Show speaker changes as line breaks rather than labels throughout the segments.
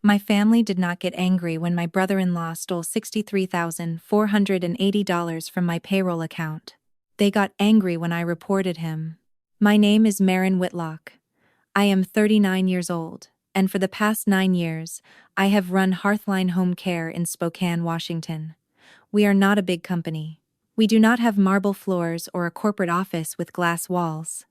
My family did not get angry when my brother-in-law stole $63,480 from my payroll account. They got angry when I reported him. My name is Maren Whitlock. I am 39 years old, and for the past 9 years, I have run Hearthline Home Care in Spokane, Washington. We are not a big company. We do not have marble floors or a corporate office with glass walls.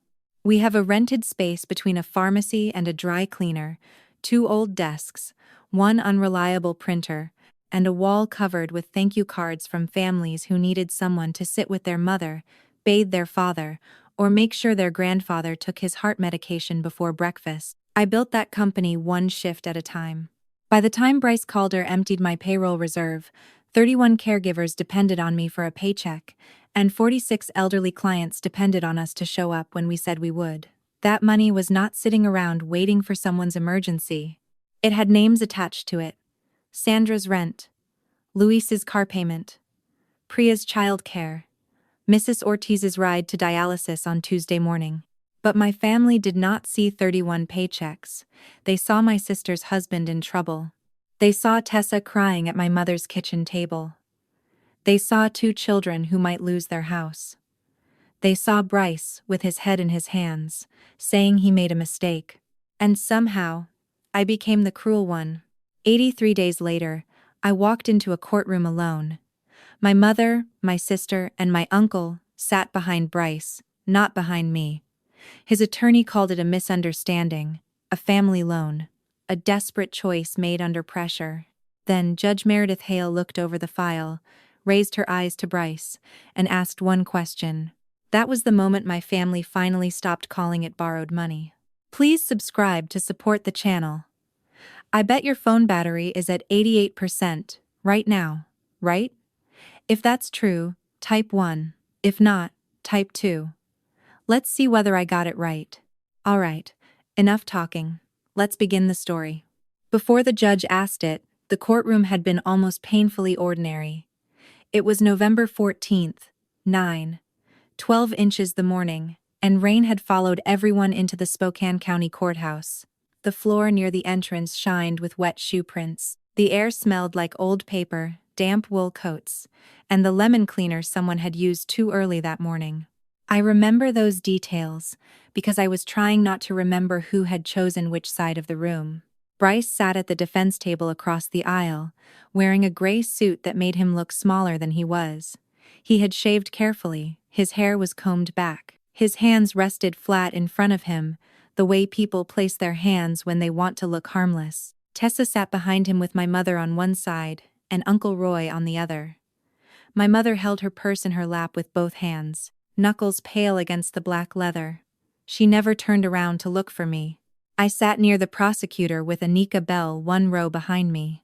We have a rented space between a pharmacy and a dry cleaner, 2 old desks, 1 unreliable printer, and a wall covered with thank you cards from families who needed someone to sit with their mother, bathe their father, or make sure their grandfather took his heart medication before breakfast. I built that company 1 shift at a time. By the time Bryce Calder emptied my payroll reserve, 31 caregivers depended on me for a paycheck, and 46 elderly clients depended on us to show up when we said we would. That money was not sitting around waiting for someone's emergency. It had names attached to it: Sandra's rent, Luis's car payment, Priya's child care, Mrs. Ortiz's ride to dialysis on Tuesday morning. But my family did not see 31 paychecks. They saw my sister's husband in trouble. They saw Tessa crying at my mother's kitchen table. They saw 2 children who might lose their house. They saw Bryce, with his head in his hands, saying he made a mistake. And somehow, I became the cruel one. 83 days later, I walked into a courtroom alone. My mother, my sister, and my uncle sat behind Bryce, not behind me. His attorney called it a misunderstanding, a family loan, a desperate choice made under pressure. Then Judge Meredith Hale looked over the file, raised her eyes to Bryce, and asked one question. That was the moment my family finally stopped calling it borrowed money. Please subscribe to support the channel. I bet your phone battery is at 88% right now, right? If that's true, type 1. If not, type 2. Let's see whether I got it right. Alright, enough talking. Let's begin the story. Before the judge asked it, the courtroom had been almost painfully ordinary. It was November 14th, 9:12 inches the morning, and rain had followed everyone into the Spokane County Courthouse. The floor near the entrance shined with wet shoe prints. The air smelled like old paper, damp wool coats, and the lemon cleaner someone had used too early that morning. I remember those details because I was trying not to remember who had chosen which side of the room. Bryce sat at the defense table across the aisle, wearing a gray suit that made him look smaller than he was. He had shaved carefully, his hair was combed back. His hands rested flat in front of him, the way people place their hands when they want to look harmless. Tessa sat behind him with my mother on one side and Uncle Roy on the other. My mother held her purse in her lap with both hands, knuckles pale against the black leather. She never turned around to look for me. I sat near the prosecutor with Anika Bell 1 row behind me.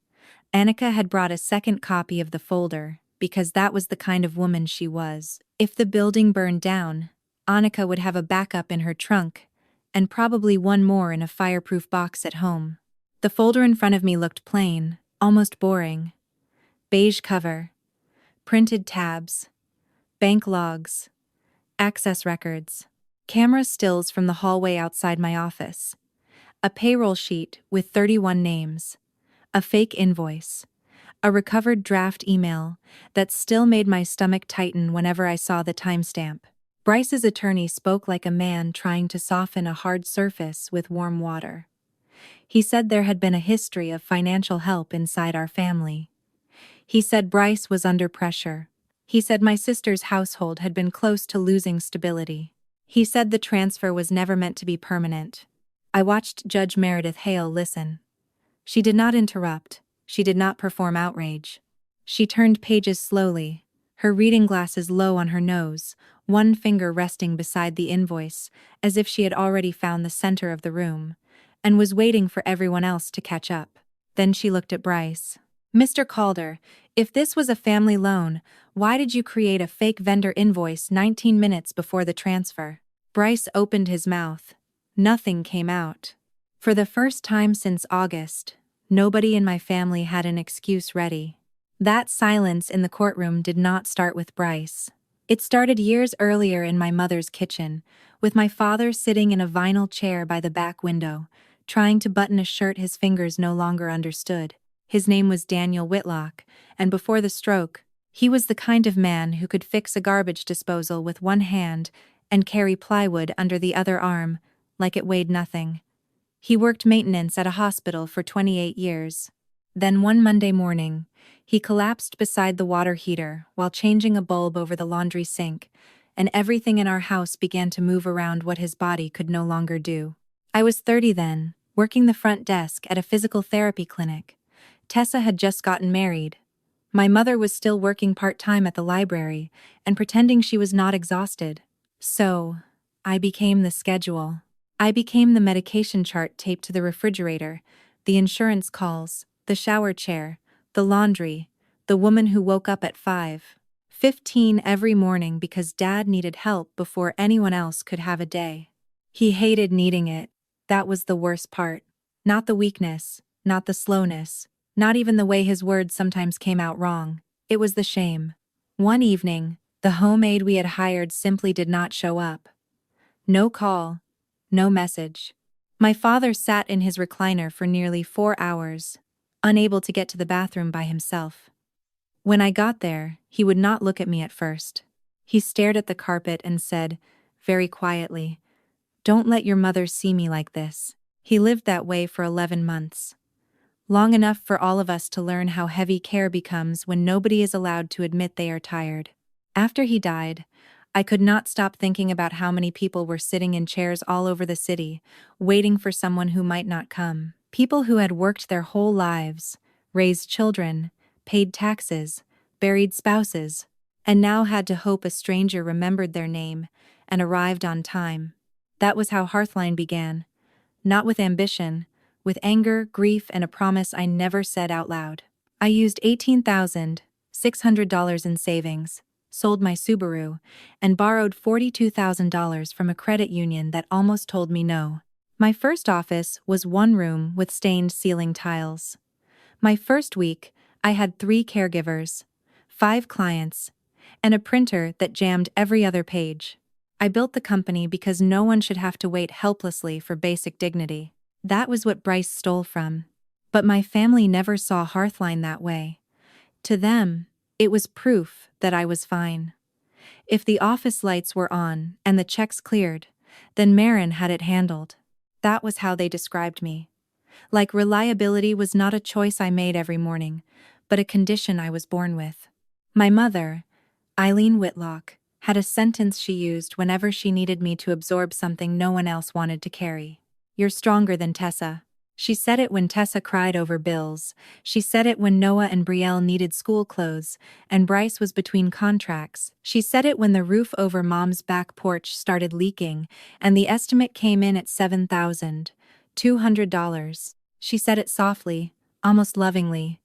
Anika had brought a second copy of the folder, because that was the kind of woman she was. If the building burned down, Anika would have a backup in her trunk, and probably 1 more in a fireproof box at home. The folder in front of me looked plain, almost boring. Beige cover, printed tabs, bank logs, access records, camera stills from the hallway outside my office, a payroll sheet with 31 names, a fake invoice, a recovered draft email that still made my stomach tighten whenever I saw the timestamp. Bryce's attorney spoke like a man trying to soften a hard surface with warm water. He said there had been a history of financial help inside our family. He said Bryce was under pressure. He said my sister's household had been close to losing stability. He said the transfer was never meant to be permanent. I watched Judge Meredith Hale listen. She did not interrupt. She did not perform outrage. She turned pages slowly, her reading glasses low on her nose, 1 finger resting beside the invoice, as if she had already found the center of the room, and was waiting for everyone else to catch up. Then she looked at Bryce. Mr. Calder, if this was a family loan, why did you create a fake vendor invoice 19 minutes before the transfer? Bryce opened his mouth. Nothing came out. For the first time since August, nobody in my family had an excuse ready. That silence in the courtroom did not start with Bryce. It started years earlier in my mother's kitchen, with my father sitting in a vinyl chair by the back window, trying to button a shirt his fingers no longer understood. His name was Daniel Whitlock, and before the stroke, he was the kind of man who could fix a garbage disposal with one hand and carry plywood under the other arm, like it weighed nothing. He worked maintenance at a hospital for 28 years. Then one Monday morning, he collapsed beside the water heater while changing a bulb over the laundry sink, and everything in our house began to move around what his body could no longer do. I was 30 then, working the front desk at a physical therapy clinic. Tessa had just gotten married. My mother was still working part-time at the library and pretending she was not exhausted. So, I became the schedule. I became the medication chart taped to the refrigerator, the insurance calls, the shower chair, the laundry, the woman who woke up at 5:15 every morning because Dad needed help before anyone else could have a day. He hated needing it. That was the worst part. Not the weakness, not the slowness, not even the way his words sometimes came out wrong. It was the shame. One evening, the home aide we had hired simply did not show up. No call, no message. My father sat in his recliner for nearly 4 hours, unable to get to the bathroom by himself. When I got there, he would not look at me at first. He stared at the carpet and said, very quietly, "Don't let your mother see me like this." He lived that way for 11 months. Long enough for all of us to learn how heavy care becomes when nobody is allowed to admit they are tired. After he died, I could not stop thinking about how many people were sitting in chairs all over the city, waiting for someone who might not come. People who had worked their whole lives, raised children, paid taxes, buried spouses, and now had to hope a stranger remembered their name and arrived on time. That was how Hearthline began. Not with ambition, with anger, grief, and a promise I never said out loud. I used $18,600 in savings, sold my Subaru, and borrowed $42,000 from a credit union that almost told me no. My first office was one room with stained ceiling tiles. My first week, I had 3 caregivers, 5 clients, and a printer that jammed every other page. I built the company because no one should have to wait helplessly for basic dignity. That was what Bryce stole from. But my family never saw Hearthline that way. To them, it was proof that I was fine. If the office lights were on and the checks cleared, then Maren had it handled. That was how they described me. Like reliability was not a choice I made every morning, but a condition I was born with. My mother, Maren Whitlock, had a sentence she used whenever she needed me to absorb something no one else wanted to carry. "You're stronger than Tessa." She said it when Tessa cried over bills. She said it when Noah and Bryce needed school clothes, and Bryce was between contracts. She said it when the roof over Mom's back porch started leaking, and the estimate came in at $7,200. She said it softly, almost lovingly,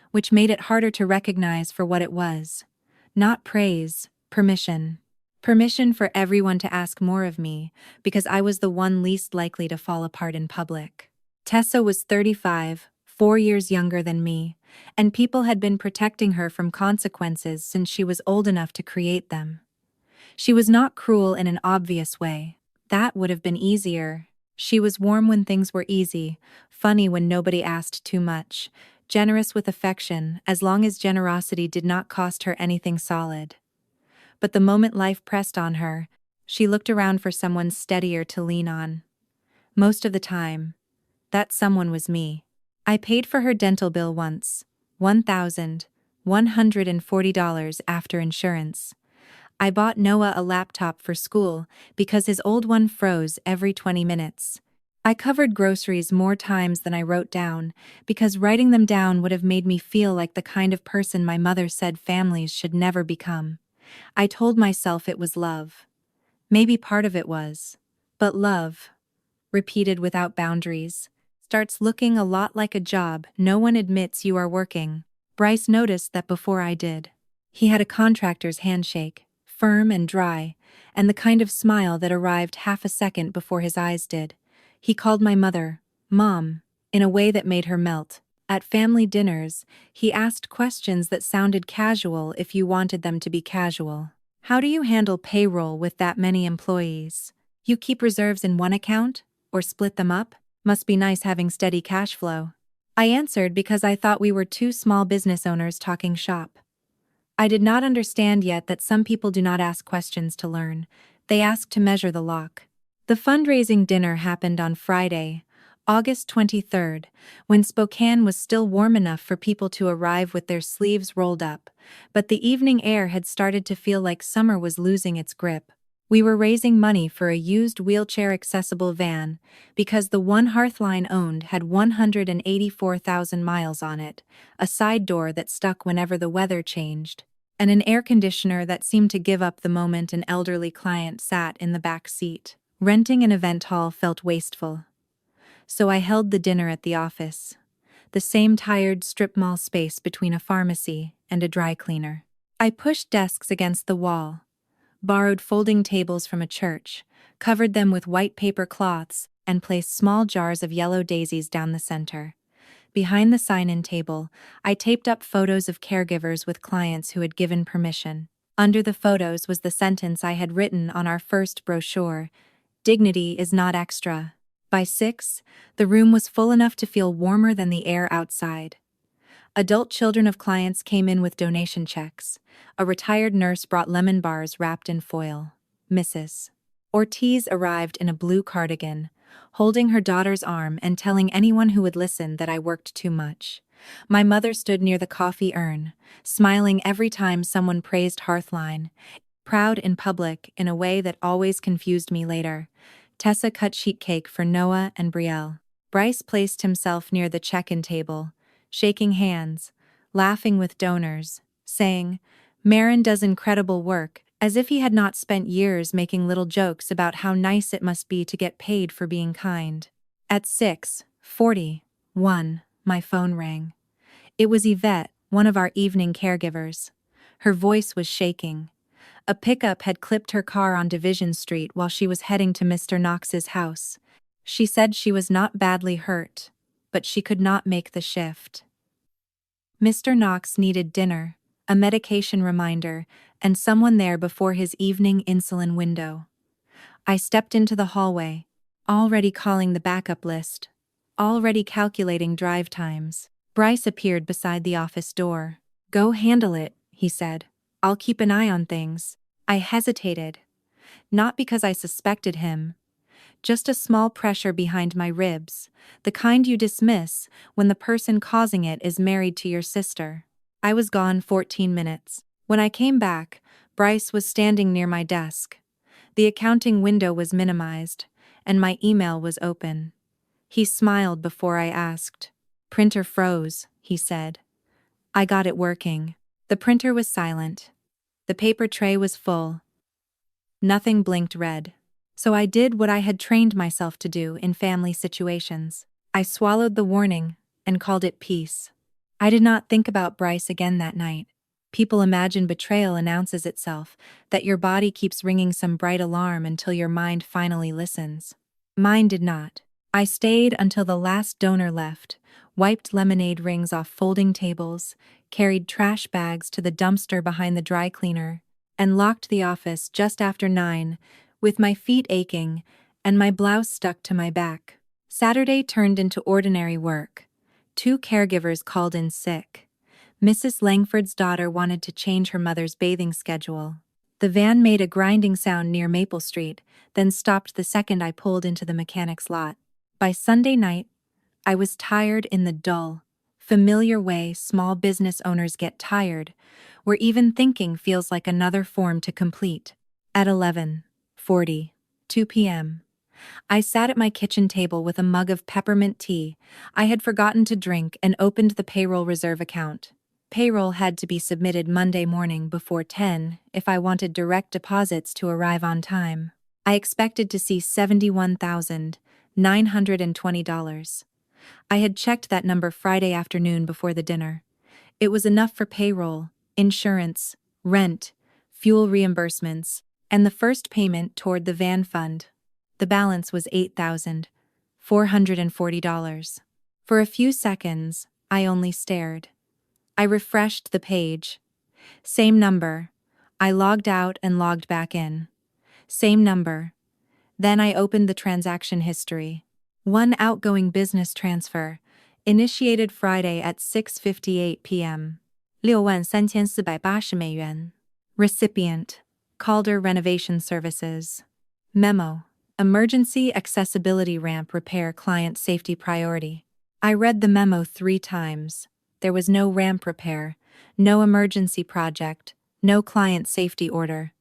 which made it harder to recognize for what it was. Not praise, permission. Permission for everyone to ask more of me, because I was the one least likely to fall apart in public. Tessa was 35, 4 years younger than me, and people had been protecting her from consequences since she was old enough to create them. She was not cruel in an obvious way. That would have been easier. She was warm when things were easy, funny when nobody asked too much, generous with affection as long as generosity did not cost her anything solid. But the moment life pressed on her, she looked around for someone steadier to lean on. Most of the time, that someone was me. I paid for her dental bill once, $1,140 after insurance. I bought Noah a laptop for school because his old one froze every 20 minutes. I covered groceries more times than I wrote down because writing them down would have made me feel like the kind of person my mother said families should never become. I told myself it was love. Maybe part of it was. But love, repeated without boundaries, starts looking a lot like a job no one admits you are working. Bryce noticed that before I did. He had a contractor's handshake, firm and dry, and the kind of smile that arrived half a second before his eyes did. He called my mother, Mom, in a way that made her melt. At family dinners, he asked questions that sounded casual if you wanted them to be casual. How do you handle payroll with that many employees? You keep reserves in one account, or split them up? Must be nice having steady cash flow. I answered because I thought we were two small business owners talking shop. I did not understand yet that some people do not ask questions to learn, they ask to measure the lock. The fundraising dinner happened on Friday, August 23rd, when Spokane was still warm enough for people to arrive with their sleeves rolled up, but the evening air had started to feel like summer was losing its grip. We were raising money for a used wheelchair-accessible van because the one Hearthline owned had 184,000 miles on it, a side door that stuck whenever the weather changed, and an air conditioner that seemed to give up the moment an elderly client sat in the back seat. Renting an event hall felt wasteful. So I held the dinner at the office, the same tired strip mall space between a pharmacy and a dry cleaner. I pushed desks against the wall, borrowed folding tables from a church, covered them with white paper cloths, and placed small jars of yellow daisies down the center. Behind the sign-in table, I taped up photos of caregivers with clients who had given permission. Under the photos was the sentence I had written on our first brochure: "Dignity is not extra." By 6, the room was full enough to feel warmer than the air outside. Adult children of clients came in with donation checks. A retired nurse brought lemon bars wrapped in foil. Mrs. Ortiz arrived in a blue cardigan, holding her daughter's arm and telling anyone who would listen that I worked too much. My mother stood near the coffee urn, smiling every time someone praised Hearthline, proud in public in a way that always confused me later. Tessa cut sheet cake for Noah and Brielle. Bryce placed himself near the check-in table, shaking hands, laughing with donors, saying, "Maren does incredible work," as if he had not spent years making little jokes about how nice it must be to get paid for being kind. At 6:41, my phone rang. It was Yvette, one of our evening caregivers. Her voice was shaking. A pickup had clipped her car on Division Street while she was heading to Mr. Knox's house. She said she was not badly hurt, but she could not make the shift. Mr. Knox needed dinner, a medication reminder, and someone there before his evening insulin window. I stepped into the hallway, already calling the backup list, already calculating drive times. Bryce appeared beside the office door. "Go handle it," he said. "I'll keep an eye on things." I hesitated. Not because I suspected him. Just a small pressure behind my ribs, the kind you dismiss when the person causing it is married to your sister. I was gone 14 minutes. When I came back, Bryce was standing near my desk. The accounting window was minimized, and my email was open. He smiled before I asked. "Printer froze," he said. "I got it working." The printer was silent. The paper tray was full. Nothing blinked red. So I did what I had trained myself to do in family situations. I swallowed the warning and called it peace. I did not think about Bryce again that night. People imagine betrayal announces itself, that your body keeps ringing some bright alarm until your mind finally listens. Mine did not. I stayed until the last donor left, wiped lemonade rings off folding tables, carried trash bags to the dumpster behind the dry cleaner, and locked the office just after 9, with my feet aching and my blouse stuck to my back. Saturday turned into ordinary work. 2 caregivers called in sick. Mrs. Langford's daughter wanted to change her mother's bathing schedule. The van made a grinding sound near Maple Street, then stopped the second I pulled into the mechanic's lot. By Sunday night, I was tired in the dull, familiar way small business owners get tired, where even thinking feels like another form to complete. At 11:42 p.m., I sat at my kitchen table with a mug of peppermint tea I had forgotten to drink and opened the payroll reserve account. Payroll had to be submitted Monday morning before 10 if I wanted direct deposits to arrive on time. I expected to see $71,920. I had checked that number Friday afternoon before the dinner. It was enough for payroll, insurance, rent, fuel reimbursements, and the first payment toward the van fund. The balance was $8,440. For a few seconds, I only stared. I refreshed the page. Same number. I logged out and logged back in. Same number. Then I opened the transaction history. One outgoing business transfer, initiated Friday at 6:58 p.m. 6万3480美元. Recipient, Calder Renovation Services. Memo, Emergency Accessibility Ramp Repair Client Safety Priority. I read the memo 3 times. There was no ramp repair, no emergency project, no client safety order.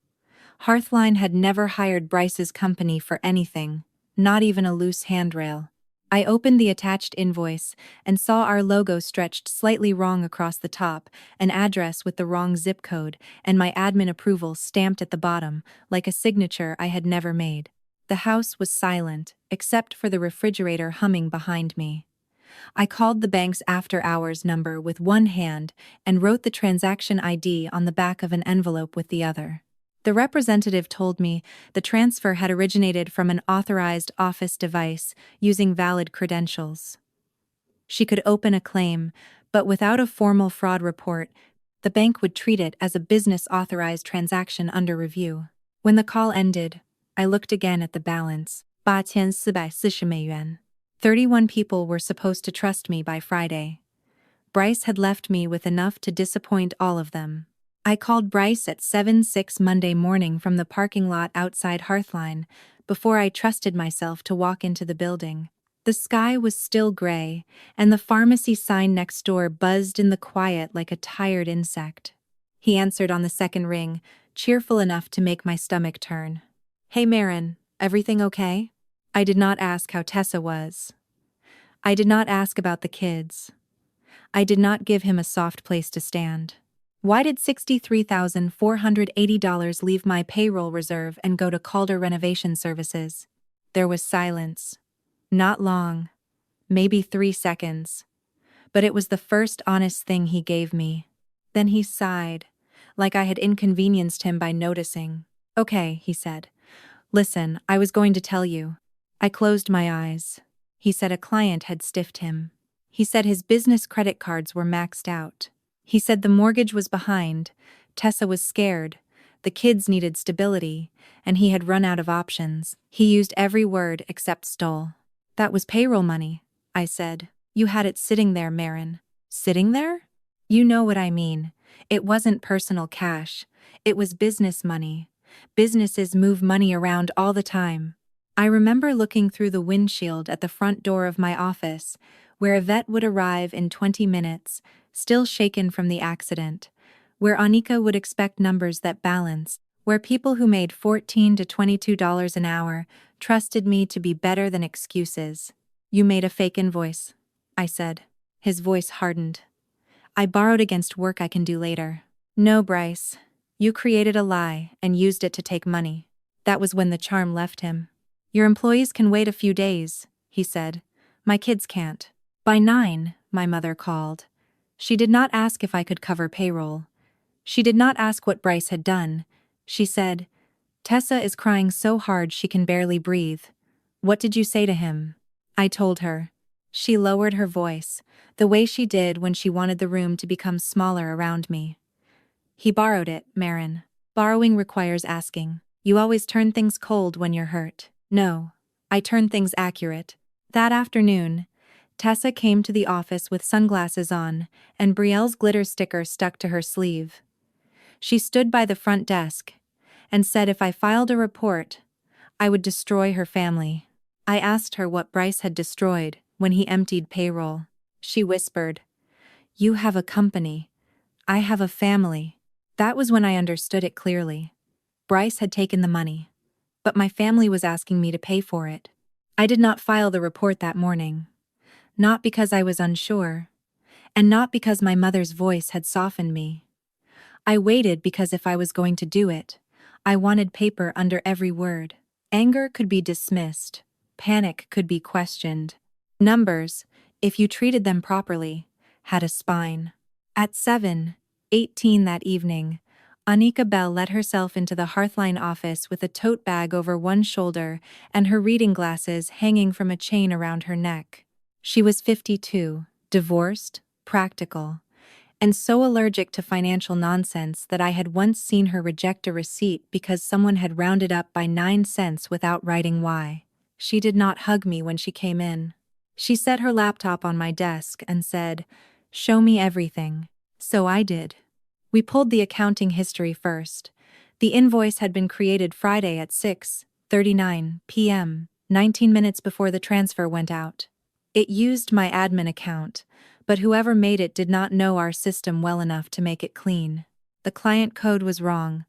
Hearthline had never hired Bryce's company for anything, not even a loose handrail. I opened the attached invoice and saw our logo stretched slightly wrong across the top, an address with the wrong zip code, and my admin approval stamped at the bottom, like a signature I had never made. The house was silent, except for the refrigerator humming behind me. I called the bank's after-hours number with one hand and wrote the transaction ID on the back of an envelope with the other. The representative told me the transfer had originated from an authorized office device using valid credentials. She could open a claim, but without a formal fraud report, the bank would treat it as a business-authorized transaction under review. When the call ended, I looked again at the balance, 8,440美元. 31 people were supposed to trust me by Friday. Bryce had left me with enough to disappoint all of them. I called Bryce at 7:06 Monday morning from the parking lot outside Hearthline, before I trusted myself to walk into the building. The sky was still gray, and the pharmacy sign next door buzzed in the quiet like a tired insect. He answered on the second ring, cheerful enough to make my stomach turn. "Hey Maren, everything okay?" I did not ask how Tessa was. I did not ask about the kids. I did not give him a soft place to stand. Why did $63,480 leave my payroll reserve and go to Calder Renovation Services? There was silence. Not long. Maybe 3 seconds. But it was the first honest thing he gave me. Then he sighed, like I had inconvenienced him by noticing. "Okay," he said. "Listen, I was going to tell you." I closed my eyes. He said a client had stiffed him. He said his business credit cards were maxed out. He said the mortgage was behind, Tessa was scared, the kids needed stability, and he had run out of options. He used every word except stole. "That was payroll money," I said. "You had it sitting there, Maren." "Sitting there?" "You know what I mean. It wasn't personal cash. It was business money. Businesses move money around all the time." I remember looking through the windshield at the front door of my office, where a vet would arrive in 20 minutes, still shaken from the accident, where Anika would expect numbers that balance, where people who made $14 to $22 an hour trusted me to be better than excuses. "You made a fake invoice," I said. His voice hardened. "I borrowed against work I can do later." "No, Bryce. You created a lie and used it to take money." That was when the charm left him. "Your employees can wait a few days," he said. "My kids can't." By 9, my mother called. She did not ask if I could cover payroll. She did not ask what Bryce had done. She said, "Tessa is crying so hard she can barely breathe. What did you say to him?" I told her. She lowered her voice, the way she did when she wanted the room to become smaller around me. "He borrowed it, Maren. Borrowing requires asking. You always turn things cold when you're hurt." "No, I turn things accurate." That afternoon, Tessa came to the office with sunglasses on and Brielle's glitter sticker stuck to her sleeve. She stood by the front desk and said if I filed a report, I would destroy her family. I asked her what Bryce had destroyed when he emptied payroll. She whispered, "You have a company. I have a family." That was when I understood it clearly. Bryce had taken the money, but my family was asking me to pay for it. I did not file the report that morning. Not because I was unsure, and not because my mother's voice had softened me. I waited because if I was going to do it, I wanted paper under every word. Anger could be dismissed. Panic could be questioned. Numbers, if you treated them properly, had a spine. At 7:18 that evening, Anika Bell let herself into the Hearthline office with a tote bag over one shoulder and her reading glasses hanging from a chain around her neck. She was 52, divorced, practical, and so allergic to financial nonsense that I had once seen her reject a receipt because someone had rounded up by 9 cents without writing why. She did not hug me when she came in. She set her laptop on my desk and said, "Show me everything." So I did. We pulled the accounting history first. The invoice had been created Friday at 6:39 p.m., 19 minutes before the transfer went out. It used my admin account, but whoever made it did not know our system well enough to make it clean. The client code was wrong.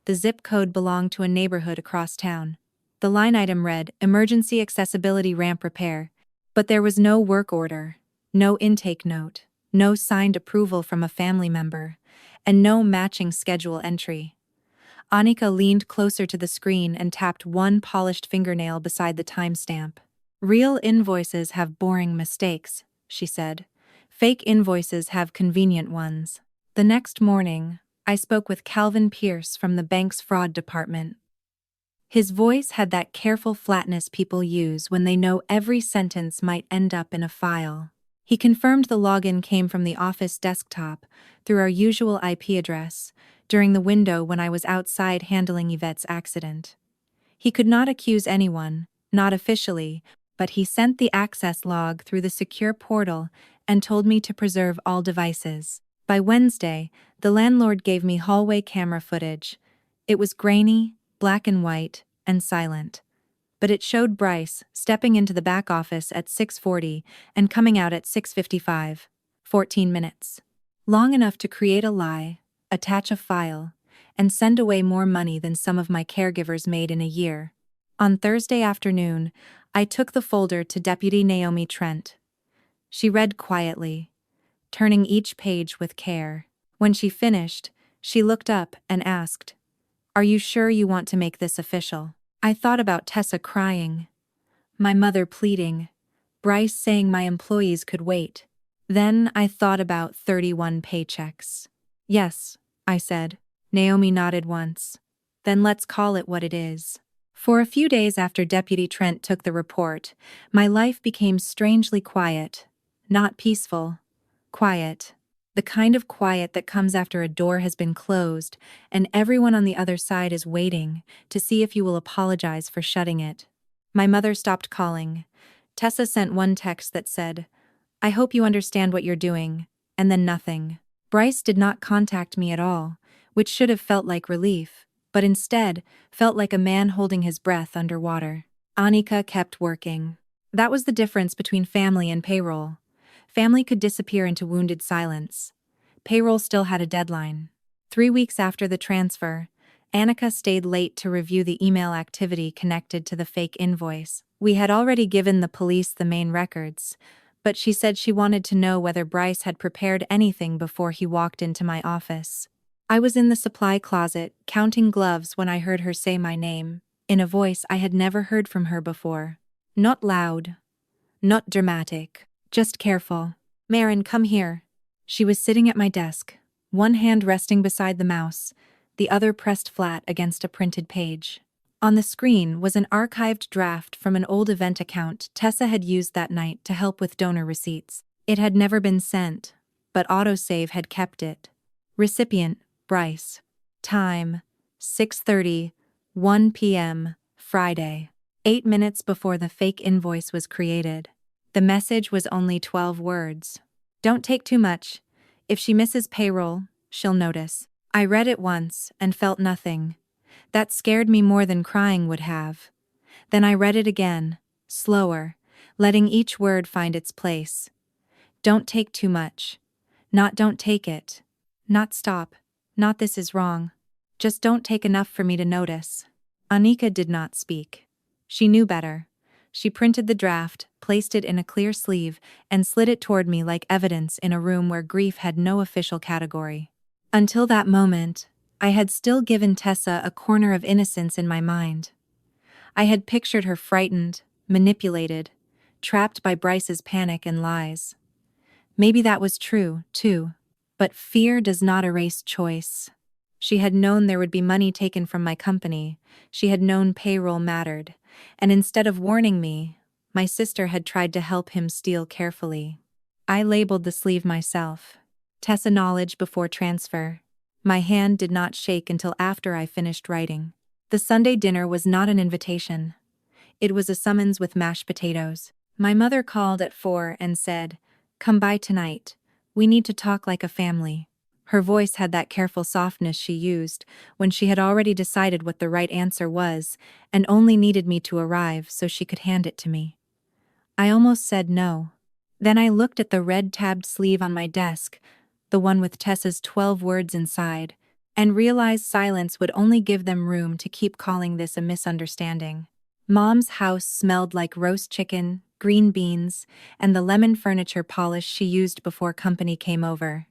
The zip code belonged to a neighborhood across town. The line item read, "Emergency Accessibility Ramp Repair," but there was no work order, no intake note, no signed approval from a family member, and no matching schedule entry. Anika leaned closer to the screen and tapped one polished fingernail beside the timestamp. "Real invoices have boring mistakes," she said. "Fake invoices have convenient ones." The next morning, I spoke with Calvin Pierce from the bank's fraud department. His voice had that careful flatness people use when they know every sentence might end up in a file. He confirmed the login came from the office desktop, through our usual IP address, during the window when I was outside handling Yvette's accident. He could not accuse anyone, not officially, but he sent the access log through the secure portal and told me to preserve all devices. By Wednesday, the landlord gave me hallway camera footage. It was grainy, black and white, and silent. But it showed Bryce stepping into the back office at 6:40 and coming out at 6:55, 14 minutes. Long enough to create a lie, attach a file, and send away more money than some of my caregivers made in a year. On Thursday afternoon, I took the folder to Deputy Naomi Trent. She read quietly, turning each page with care. When she finished, she looked up and asked, "Are you sure you want to make this official?" I thought about Tessa crying, my mother pleading, Bryce saying my employees could wait. Then I thought about 31 paychecks. "Yes," I said. Naomi nodded once. "Then let's call it what it is." For a few days after Deputy Trent took the report, my life became strangely quiet. Not peaceful. Quiet. The kind of quiet that comes after a door has been closed and everyone on the other side is waiting to see if you will apologize for shutting it. My mother stopped calling. Tessa sent one text that said, "I hope you understand what you're doing," and then nothing. Bryce did not contact me at all, which should have felt like relief, but instead felt like a man holding his breath underwater. Anika kept working. That was the difference between family and payroll. Family could disappear into wounded silence. Payroll still had a deadline. 3 weeks after the transfer, Anika stayed late to review the email activity connected to the fake invoice. We had already given the police the main records, but she said she wanted to know whether Bryce had prepared anything before he walked into my office. I was in the supply closet, counting gloves when I heard her say my name, in a voice I had never heard from her before. Not loud. Not dramatic. Just careful. "Maren, come here." She was sitting at my desk, one hand resting beside the mouse, the other pressed flat against a printed page. On the screen was an archived draft from an old event account Tessa had used that night to help with donor receipts. It had never been sent, but autosave had kept it. Recipient, Bryce. Time, 6:30, 1 p.m., Friday. 8 minutes before the fake invoice was created. The message was only 12 words. "Don't take too much. If she misses payroll, she'll notice." I read it once and felt nothing. That scared me more than crying would have. Then I read it again, slower, letting each word find its place. Don't take too much. Not don't take it. Not stop. Not this is wrong. Just don't take enough for me to notice. Anika did not speak. She knew better. She printed the draft, placed it in a clear sleeve, and slid it toward me like evidence in a room where grief had no official category. Until that moment, I had still given Tessa a corner of innocence in my mind. I had pictured her frightened, manipulated, trapped by Bryce's panic and lies. Maybe that was true, too. But fear does not erase choice. She had known there would be money taken from my company. She had known payroll mattered. And instead of warning me, my sister had tried to help him steal carefully. I labeled the sleeve myself. Tessa knowledge before transfer. My hand did not shake until after I finished writing. The Sunday dinner was not an invitation. It was a summons with mashed potatoes. My mother called at 4 and said, "Come by tonight. We need to talk like a family." Her voice had that careful softness she used when she had already decided what the right answer was and only needed me to arrive so she could hand it to me. I almost said no. Then I looked at the red tabbed sleeve on my desk, the one with Tessa's 12 words inside, and realized silence would only give them room to keep calling this a misunderstanding. Mom's house smelled like roast chicken, green beans, and the lemon furniture polish she used before company came over.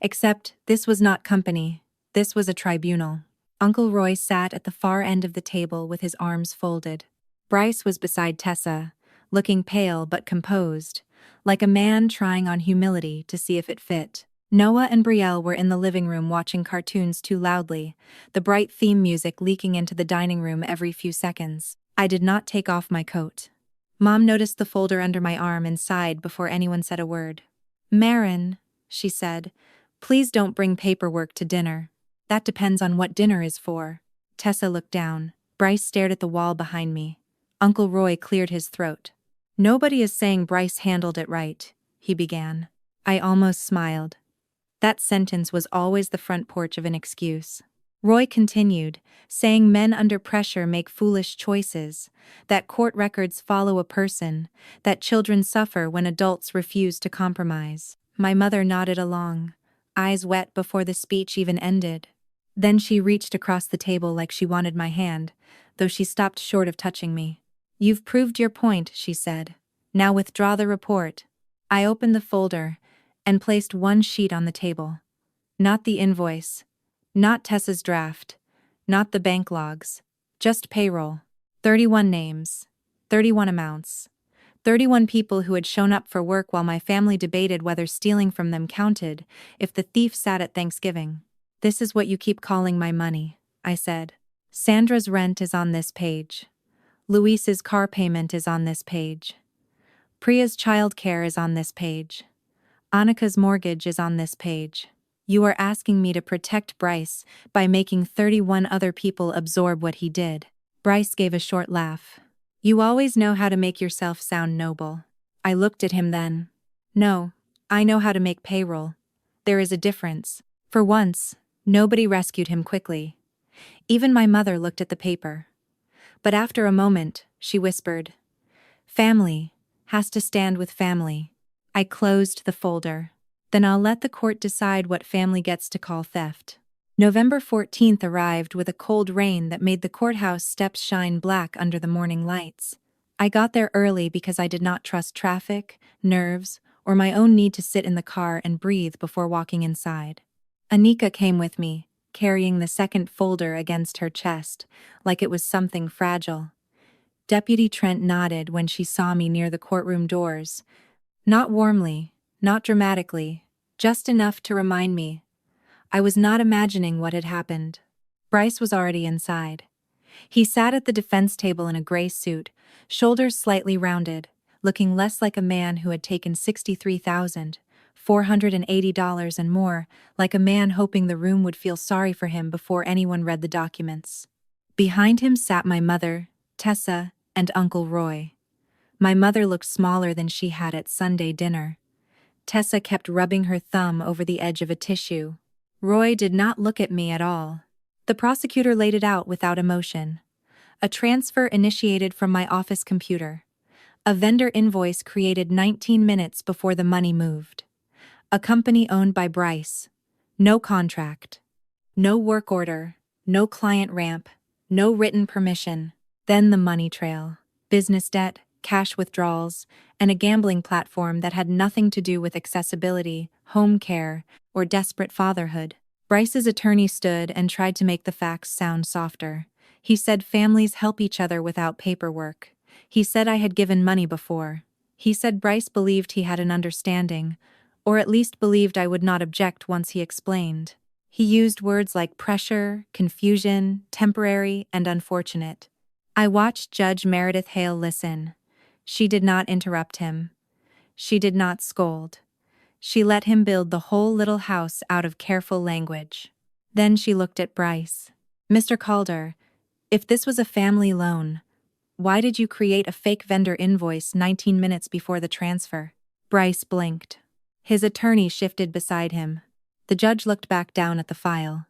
Except this was not company, this was a tribunal. Uncle Roy sat at the far end of the table with his arms folded. Bryce was beside Tessa, looking pale but composed, like a man trying on humility to see if it fit. Noah and Brielle were in the living room watching cartoons too loudly, the bright theme music leaking into the dining room every few seconds. I did not take off my coat. Mom noticed the folder under my arm and sighed before anyone said a word. "Maren," she said, "please don't bring paperwork to dinner. That depends on what dinner is for." Tessa looked down. Bryce stared at the wall behind me. Uncle Roy cleared his throat. "Nobody is saying Bryce handled it right," he began. I almost smiled. That sentence was always the front porch of an excuse. Roy continued, saying men under pressure make foolish choices, that court records follow a person, that children suffer when adults refuse to compromise. My mother nodded along, eyes wet before the speech even ended. Then she reached across the table like she wanted my hand, though she stopped short of touching me. "You've proved your point," she said. "Now withdraw the report." I opened the folder and placed one sheet on the table. Not the invoice, not Tessa's draft, not the bank logs, just payroll. 31 names, 31 amounts, 31 people who had shown up for work while my family debated whether stealing from them counted if the thief sat at Thanksgiving. "This is what you keep calling my money," I said. "Sandra's rent is on this page. Luis's car payment is on this page. Priya's childcare is on this page. Anika's mortgage is on this page. You are asking me to protect Bryce by making 31 other people absorb what he did." Bryce gave a short laugh. "You always know how to make yourself sound noble." I looked at him then. "No, I know how to make payroll. There is a difference." For once, nobody rescued him quickly. Even my mother looked at the paper. But after a moment, she whispered, "Family has to stand with family." I closed the folder. "Then I'll let the court decide what family gets to call theft." November 14th arrived with a cold rain that made the courthouse steps shine black under the morning lights. I got there early because I did not trust traffic, nerves, or my own need to sit in the car and breathe before walking inside. Anika came with me, carrying the second folder against her chest, like it was something fragile. Deputy Trent nodded when she saw me near the courtroom doors. Not warmly, not dramatically, just enough to remind me. I was not imagining what had happened. Bryce was already inside. He sat at the defense table in a gray suit, shoulders slightly rounded, looking less like a man who had taken $63,480 and more, like a man hoping the room would feel sorry for him before anyone read the documents. Behind him sat my mother, Tessa, and Uncle Roy. My mother looked smaller than she had at Sunday dinner. Tessa kept rubbing her thumb over the edge of a tissue. Roy did not look at me at all. The prosecutor laid it out without emotion. A transfer initiated from my office computer. A vendor invoice created 19 minutes before the money moved. A company owned by Bryce. No contract. No work order. No client ramp. No written permission. Then the money trail. Business debt, cash withdrawals, and a gambling platform that had nothing to do with accessibility, home care, or desperate fatherhood. Bryce's attorney stood and tried to make the facts sound softer. He said families help each other without paperwork. He said I had given money before. He said Bryce believed he had an understanding, or at least believed I would not object once he explained. He used words like pressure, confusion, temporary, and unfortunate. I watched Judge Meredith Hale listen. She did not interrupt him. She did not scold. She let him build the whole little house out of careful language. Then she looked at Bryce. "Mr. Calder, if this was a family loan, Why did you create a fake vendor invoice 19 minutes before the transfer? Bryce blinked. His attorney shifted beside him. The judge looked back down at the file.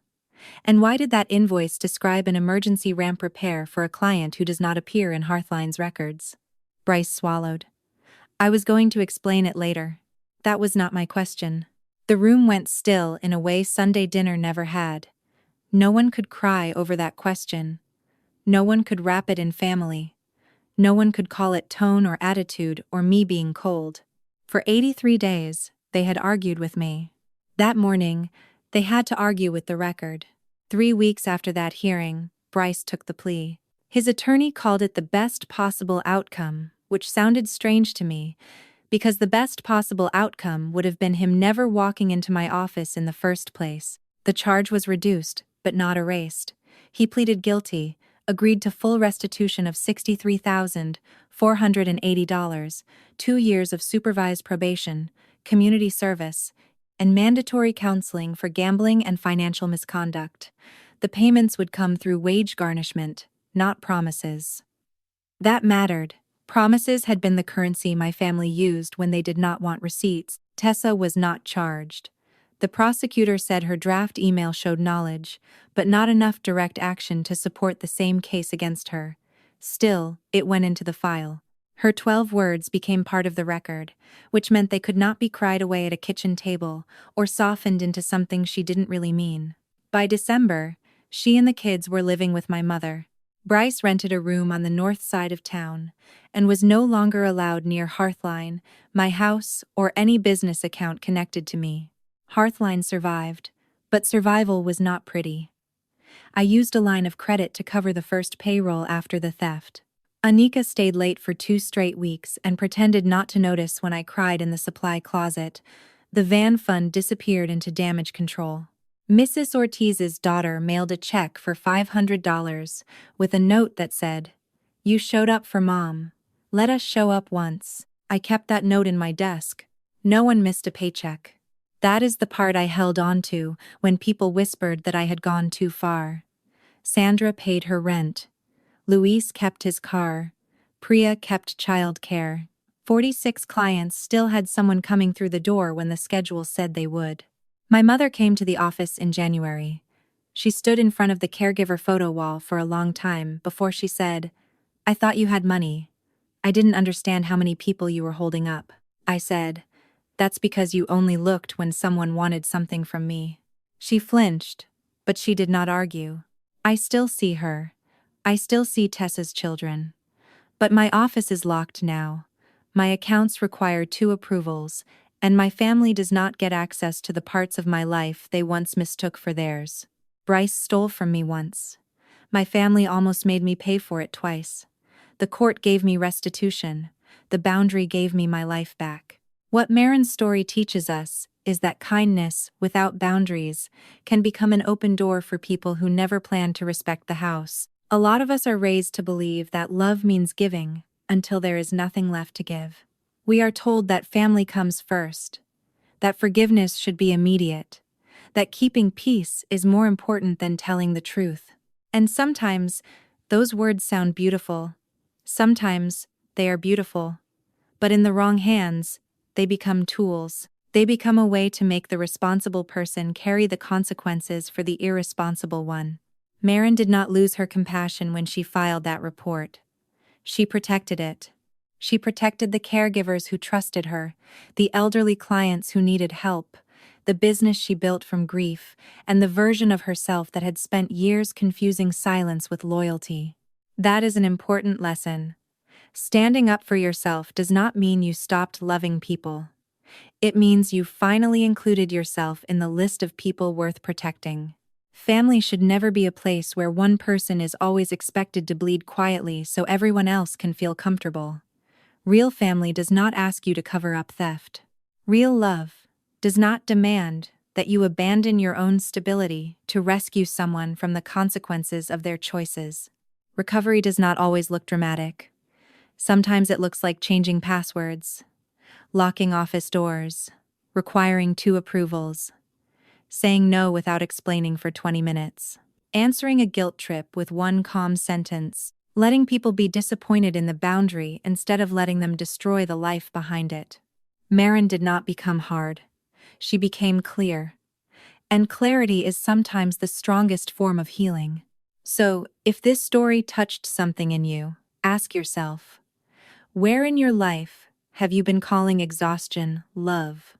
And why did that invoice describe an emergency ramp repair for a client who does not appear in Hearthline's records? Bryce swallowed. I was going to explain it later. That was not my question. The room went still in a way Sunday dinner never had. No one could cry over that question. No one could wrap it in family. No one could call it tone or attitude or me being cold. For 83 days, they had argued with me. That morning, they had to argue with the record. 3 weeks after that hearing, Bryce took the plea. His attorney called it the best possible outcome, which sounded strange to me, because the best possible outcome would have been him never walking into my office in the first place. The charge was reduced, but not erased. He pleaded guilty, agreed to full restitution of $63,480, 2 years of supervised probation, community service, and mandatory counseling for gambling and financial misconduct. The payments would come through wage garnishment, not promises. That mattered. Promises had been the currency my family used when they did not want receipts. Tessa was not charged. The prosecutor said her draft email showed knowledge, but not enough direct action to support the same case against her. Still, it went into the file. Her 12 words became part of the record, which meant they could not be cried away at a kitchen table or softened into something she didn't really mean. By December, she and the kids were living with my mother. Bryce rented a room on the north side of town and was no longer allowed near Hearthline, my house, or any business account connected to me. Hearthline survived, but survival was not pretty. I used a line of credit to cover the first payroll after the theft. Anika stayed late for 2 straight weeks and pretended not to notice when I cried in the supply closet. The van fund disappeared into damage control. Mrs. Ortiz's daughter mailed a check for $500 with a note that said, "You showed up for Mom. Let us show up once." I kept that note in my desk. No one missed a paycheck. That is the part I held on to when people whispered that I had gone too far. Sandra paid her rent. Luis kept his car. Priya kept childcare. 46 clients still had someone coming through the door when the schedule said they would. My mother came to the office in January. She stood in front of the caregiver photo wall for a long time before she said, "I thought you had money. I didn't understand how many people you were holding up." I said, "That's because you only looked when someone wanted something from me." She flinched, but she did not argue. I still see her. I still see Tessa's children. But my office is locked now. My accounts require 2 approvals, and my family does not get access to the parts of my life they once mistook for theirs. Bryce stole from me once. My family almost made me pay for it twice. The court gave me restitution. The boundary gave me my life back. What Maren's story teaches us is that kindness, without boundaries, can become an open door for people who never plan to respect the house. A lot of us are raised to believe that love means giving until there is nothing left to give. We are told that family comes first, that forgiveness should be immediate, that keeping peace is more important than telling the truth. And sometimes, those words sound beautiful. Sometimes, they are beautiful. But in the wrong hands, they become tools. They become a way to make the responsible person carry the consequences for the irresponsible one. Maren did not lose her compassion when she filed that report. She protected it. She protected the caregivers who trusted her, the elderly clients who needed help, the business she built from grief, and the version of herself that had spent years confusing silence with loyalty. That is an important lesson. Standing up for yourself does not mean you stopped loving people. It means you finally included yourself in the list of people worth protecting. Family should never be a place where one person is always expected to bleed quietly so everyone else can feel comfortable. Real family does not ask you to cover up theft. Real love does not demand that you abandon your own stability to rescue someone from the consequences of their choices. Recovery does not always look dramatic. Sometimes it looks like changing passwords, locking office doors, requiring 2 approvals, saying no without explaining for 20 minutes, answering a guilt trip with 1 calm sentence. letting people be disappointed in the boundary instead of letting them destroy the life behind it. Maren did not become hard. She became clear. And clarity is sometimes the strongest form of healing. So, if this story touched something in you, ask yourself, where in your life have you been calling exhaustion love?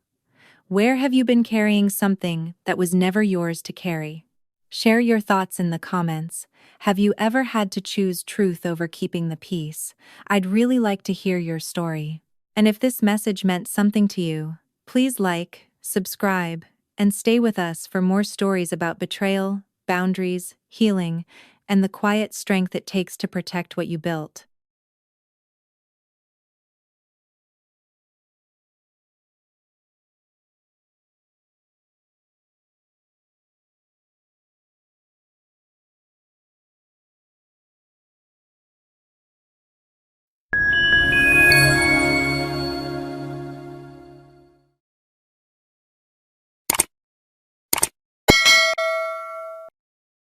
Where have you been carrying something that was never yours to carry? Share your thoughts in the comments. Have you ever had to choose truth over keeping the peace? I'd really like to hear your story. And if this message meant something to you, please like, subscribe, and stay with us for more stories about betrayal, boundaries, healing, and the quiet strength it takes to protect what you built.